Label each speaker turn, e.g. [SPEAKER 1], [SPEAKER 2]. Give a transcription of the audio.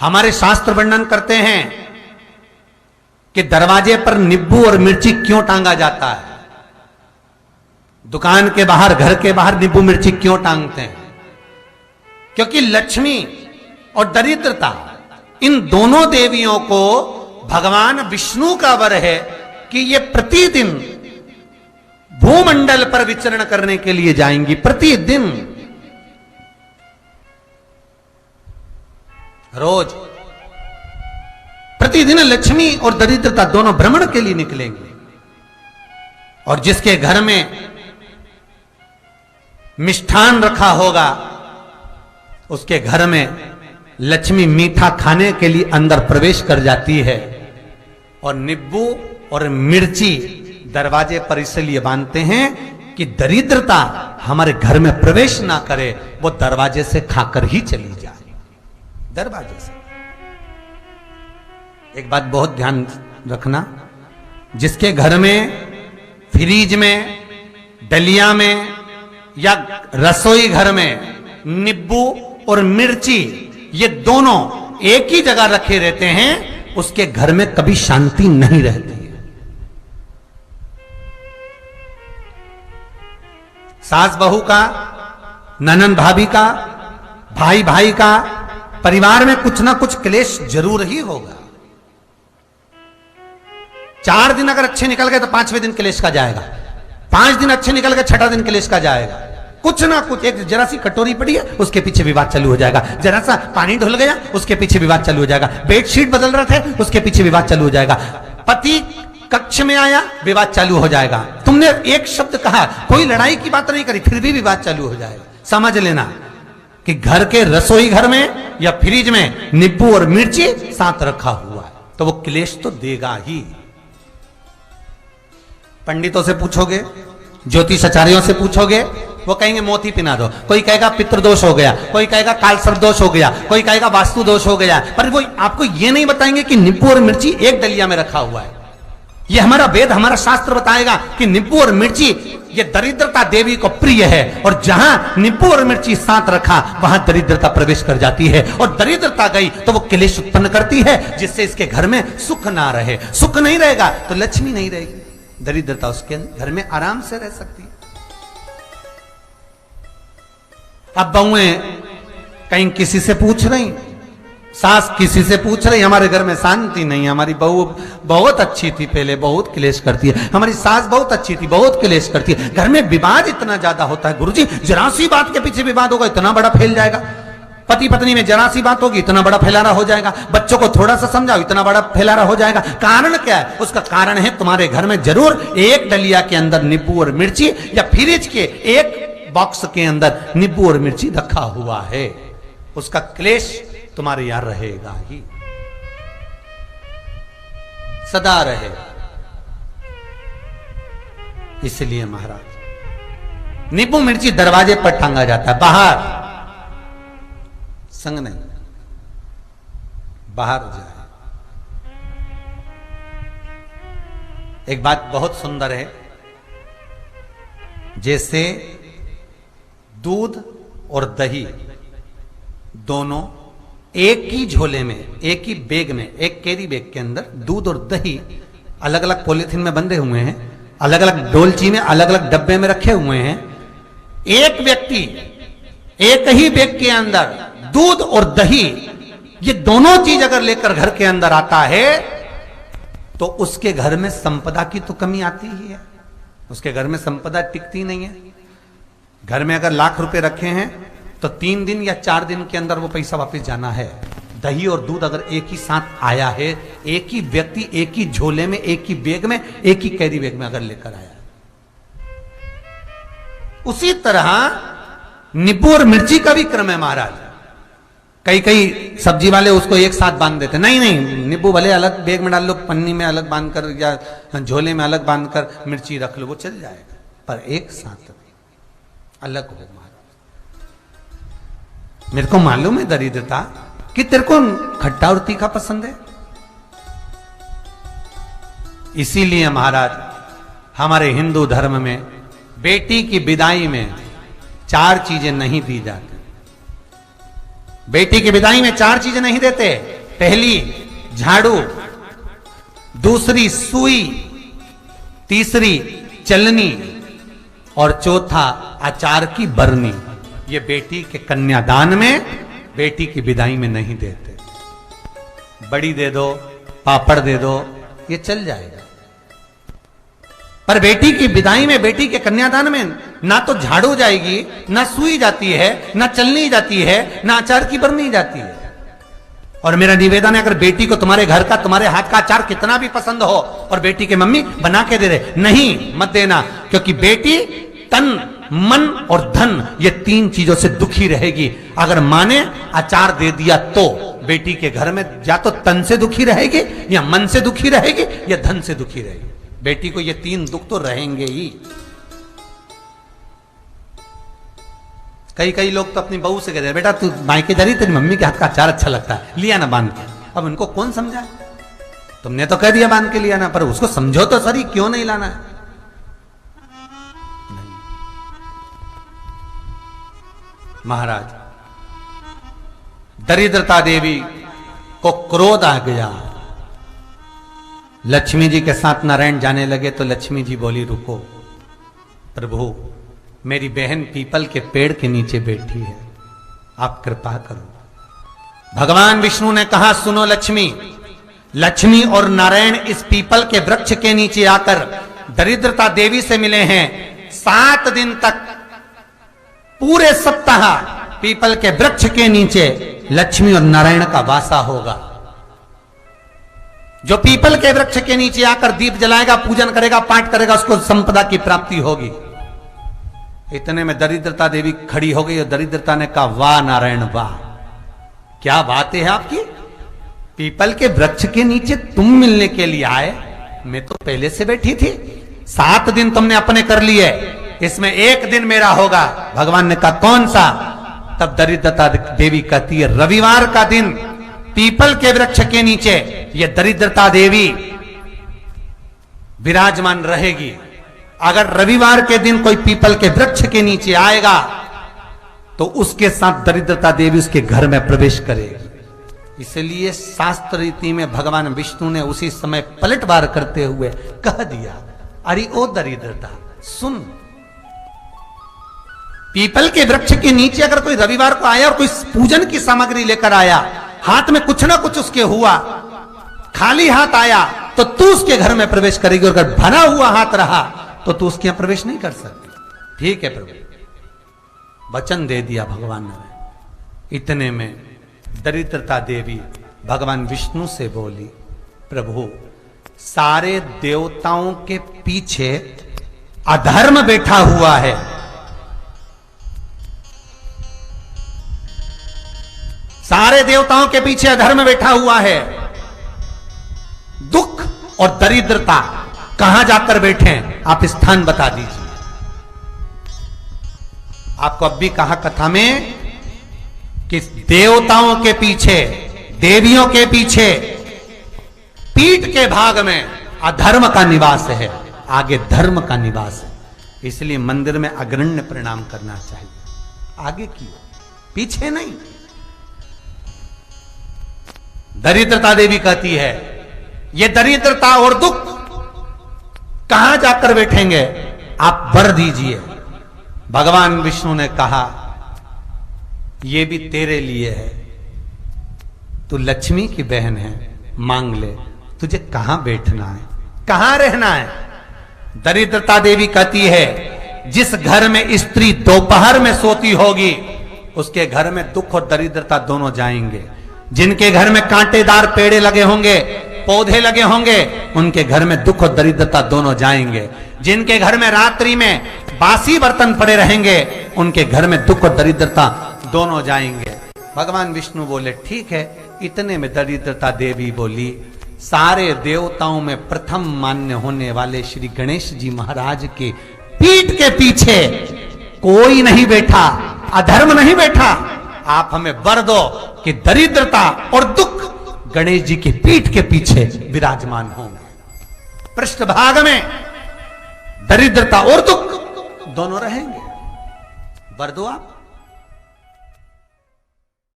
[SPEAKER 1] हमारे शास्त्र वर्णन करते हैं कि दरवाजे पर नींबू और मिर्ची क्यों टांगा जाता है। दुकान के बाहर, घर के बाहर नींबू मिर्ची क्यों टांगते हैं? क्योंकि लक्ष्मी और दरिद्रता, इन दोनों देवियों को भगवान विष्णु का वर है कि ये प्रतिदिन भूमंडल पर विचरण करने के लिए जाएंगी। प्रतिदिन, रोज, प्रतिदिन लक्ष्मी और दरिद्रता दोनों भ्रमण के लिए निकलेंगे। और जिसके घर में मिष्ठान रखा होगा, उसके घर में लक्ष्मी मीठा खाने के लिए अंदर प्रवेश कर जाती है। और नींबू और मिर्ची दरवाजे पर इसलिए बांधते हैं कि दरिद्रता हमारे घर में प्रवेश ना करे, वो दरवाजे से खाकर ही चली जाए। दरवाजे से। एक बात बहुत ध्यान रखना, जिसके घर में फ्रिज में, डलिया में या रसोई घर में नींबू और मिर्ची ये दोनों एक ही जगह रखे रहते हैं, उसके घर में कभी शांति नहीं रहती है। सास बहू का, ननंद भाभी का, भाई भाई का, परिवार में कुछ ना कुछ क्लेश जरूर ही होगा। 4 दिन अगर अच्छे निकल गए तो 5वें दिन क्लेश का जाएगा। 5 दिन अच्छे निकल गए, 6ठा दिन क्लेश का जाएगा। कुछ ना कुछ, एक जरा सी कटोरी पड़ी है उसके पीछे विवाद चालू हो जाएगा, जरा सा पानी ढुल गया उसके पीछे विवाद चालू हो जाएगा, बेडशीट बदल रहे थे उसके पीछे विवाद चालू हो जाएगा, पति कक्ष में आया विवाद चालू हो जाएगा। तुमने एक शब्द कहा, कोई लड़ाई की बात नहीं करी, फिर भी विवाद चालू हो जाएगा। समझ लेना कि घर के रसोई घर में या फ्रिज में नींबू और मिर्ची साथ रखा हुआ है तो वो क्लेश तो देगा ही। पंडितों से पूछोगे, ज्योतिषाचार्यों से पूछोगे, वो कहेंगे मोती पिना दो, कोई कहेगा पितृदोष हो गया, कोई कहेगा कालसर्प दोष हो गया, कोई कहेगा वास्तु दोष हो गया, पर वो आपको ये नहीं बताएंगे कि नींबू और मिर्ची एक डलिया में रखा हुआ है। ये हमारा वेद, हमारा शास्त्र बताएगा कि नींबू और मिर्ची ये दरिद्रता देवी को प्रिय है, और जहां नींबू और मिर्ची साथ रखा वहां दरिद्रता प्रवेश कर जाती है, और दरिद्रता गई तो वो क्लेश उत्पन्न करती है, जिससे इसके घर में सुख ना रहे। सुख नहीं रहेगा तो लक्ष्मी नहीं रहेगी, दरिद्रता उसके घर में आराम से रह सकती है। अब बहुएं कहीं किसी से पूछ रही, सास किसी से पूछ रही, हमारे घर में शांति नहीं है, हमारी बहू बहुत अच्छी थी पहले, बहुत क्लेश करती है, हमारी सास बहुत अच्छी थी, बहुत क्लेश करती है, घर में विवाद इतना ज्यादा होता है। गुरुजी, जरा सी बात के पीछे विवाद होगा इतना बड़ा फैल जाएगा, पति पत्नी में जरा सी बात होगी इतना बड़ा फैलाना हो जाएगा, बच्चों को थोड़ा सा समझाओ इतना बड़ा फैलाना हो जाएगा। कारण क्या है? उसका कारण है तुम्हारे घर में जरूर एक डलिया के अंदर नींबू और मिर्ची या फ्रिज के एक बॉक्स के अंदर नींबू और मिर्ची रखा हुआ है, उसका क्लेश तुम्हारे यार रहेगा ही, सदा रहेगा। इसलिए महाराज नींबू मिर्ची दरवाजे पर टांगा जाता है, बाहर संग नहीं, बाहर जाए। एक बात बहुत सुंदर है, जैसे दूध और दही दोनों एक ही झोले में, एक ही बैग में, एक कैरी बैग के अंदर दूध और दही अलग अलग पॉलिथीन में बंधे हुए हैं, अलग अलग डोलची में, अलग अलग डब्बे में रखे हुए हैं। एक व्यक्ति एक ही बैग के अंदर दूध और दही ये दोनों चीज अगर लेकर घर के अंदर आता है तो उसके घर में संपदा की तो कमी आती ही है, उसके घर में संपदा टिकती नहीं है। घर में अगर लाख रुपए रखे हैं तो 3 दिन या 4 दिन के अंदर वो पैसा वापस जाना है। दही और दूध अगर एक ही साथ आया है, एक ही व्यक्ति एक ही झोले में, एक ही बैग में, एक ही कैरी बैग में अगर लेकर आया, उसी तरह नींबू और मिर्ची का भी क्रम है महाराज। कई कई सब्जी वाले उसको एक साथ बांध देते, नहीं नहीं, नींबू भले अलग बैग में डाल लो, पन्नी में अलग बांधकर या झोले में अलग बांधकर मिर्ची रख लो, वो चल जाएगा, पर एक साथ अलग हो। महाराज मेरे को मालूम है दरिद्रता कि तेरे को खट्टा और तीखा पसंद है, इसीलिए महाराज हमारे हिंदू धर्म में बेटी की विदाई में 4 चीजें नहीं दी जाती। बेटी की विदाई में 4 चीजें नहीं देते। पहली झाड़ू, दूसरी सुई, तीसरी चलनी और चौथा अचार की बरनी। ये बेटी के कन्यादान में, बेटी की विदाई में नहीं देते। बड़ी दे दो, पापड़ दे दो, ये चल जाएगा, पर बेटी की विदाई में, बेटी के कन्यादान में ना तो झाड़ू जाएगी, ना सुई जाती है, ना चलनी जाती है, ना अचार की बरनी जाती है। और मेरा निवेदन है, अगर बेटी को तुम्हारे घर का, तुम्हारे हाथ का अचार कितना भी पसंद हो और बेटी के मम्मी बना के दे रहे, नहीं, मत देना, क्योंकि बेटी तन, मन और धन, ये 3 चीजों से दुखी रहेगी। अगर माँ ने अचार दे दिया तो बेटी के घर में या तो तन से दुखी रहेगी, या मन से दुखी रहेगी, या धन से दुखी रहेगी। बेटी को ये 3 दुख तो रहेंगे ही। कई लोग तो अपनी बहू से कहते हैं, बेटा तू मायके जा रही, तेरी मम्मी के हाथ का अचार अच्छा लगता है, लिया ना बांध के। अब उनको कौन समझाए? तुमने तो कह दिया बांध के लिया ना, पर उसको समझो तो सही, क्यों नहीं लाना है? नहीं। महाराज, दरिद्रता देवी को क्रोध आ गया। लक्ष्मी जी के साथ नारायण जाने लगे तो लक्ष्मी जी बोली, रुको प्रभु, मेरी बहन पीपल के पेड़ के नीचे बैठी है, आप कृपा करो। भगवान विष्णु ने कहा, सुनो लक्ष्मी, लक्ष्मी और नारायण इस पीपल के वृक्ष के नीचे आकर दरिद्रता देवी से मिले हैं। 7 दिन तक, पूरे सप्ताह पीपल के वृक्ष के नीचे लक्ष्मी और नारायण का वासा होगा। जो पीपल के वृक्ष के नीचे आकर दीप जलाएगा, पूजन करेगा, पाठ करेगा, उसको संपदा की प्राप्ति होगी। इतने में दरिद्रता देवी खड़ी हो गई और दरिद्रता ने कहा, वाह नारायण वाह, क्या बात है आपकी, पीपल के वृक्ष के नीचे तुम मिलने के लिए आए, मैं तो पहले से बैठी थी। 7 दिन तुमने अपने कर लिए, इसमें 1 दिन मेरा होगा। भगवान ने कहा, कौन सा? तब दरिद्रता देवी कहती है, रविवार का दिन पीपल के वृक्ष के नीचे ये दरिद्रता देवी विराजमान रहेगी। अगर रविवार के दिन कोई पीपल के वृक्ष के नीचे आएगा तो उसके साथ दरिद्रता देवी उसके घर में प्रवेश करेगी। इसलिए शास्त्र रीति में भगवान विष्णु ने उसी समय पलटवार करते हुए कह दिया, अरे ओ दरिद्रता सुन, पीपल के वृक्ष के नीचे अगर कोई रविवार को आया और कोई पूजन की सामग्री लेकर आया, हाथ में कुछ ना कुछ उसके हुआ, खाली हाथ आया, तो तू उसके घर में प्रवेश करेगी, और अगर भरा हुआ हाथ रहा तो तू उसके यहां प्रवेश नहीं कर सकती। ठीक है प्रभु, वचन दे दिया भगवान ने। इतने में दरिद्रता देवी भगवान विष्णु से बोली, प्रभु, सारे देवताओं के पीछे अधर्म बैठा हुआ है, सारे देवताओं के पीछे अधर्म बैठा हुआ है। दुख और दरिद्रता कहां जाकर बैठे हैं, आप स्थान बता दीजिए। आपको अब भी कहा कथा में कि देवताओं के पीछे, देवियों के पीछे, पीठ के भाग में अधर्म का निवास है, आगे धर्म का निवास है। इसलिए मंदिर में अग्रण्य प्रणाम करना चाहिए, आगे क्यों, पीछे नहीं। दरिद्रता देवी कहती है, ये दरिद्रता और दुख कहां जाकर बैठेंगे, आप वर दीजिए। भगवान विष्णु ने कहा, ये भी तेरे लिए है, तू लक्ष्मी की बहन है, मांग ले, तुझे कहां बैठना है, कहां रहना है। दरिद्रता देवी कहती है, जिस घर में स्त्री दोपहर में सोती होगी उसके घर में दुख और दरिद्रता दोनों जाएंगे। जिनके घर में कांटेदार पेड़े लगे होंगे, पौधे लगे होंगे, उनके घर में दुख और दरिद्रता दोनों जाएंगे। जिनके घर में रात्रि में बासी बर्तन पड़े रहेंगे, उनके घर में दुख और दरिद्रता दोनों जाएंगे। भगवान विष्णु बोले, ठीक है। इतने में दरिद्रता देवी बोली, सारे देवताओं में प्रथम मान्य होने वाले श्री गणेश जी महाराज के पीठ के पीछे कोई नहीं बैठा, अधर्म नहीं बैठा। आप हमें वर दो कि दरिद्रता और दुख गणेश जी की पीठ के पीछे विराजमान होंगे, पृष्ठभाग में दरिद्रता और दुख दोनों रहेंगे। वर दो आप।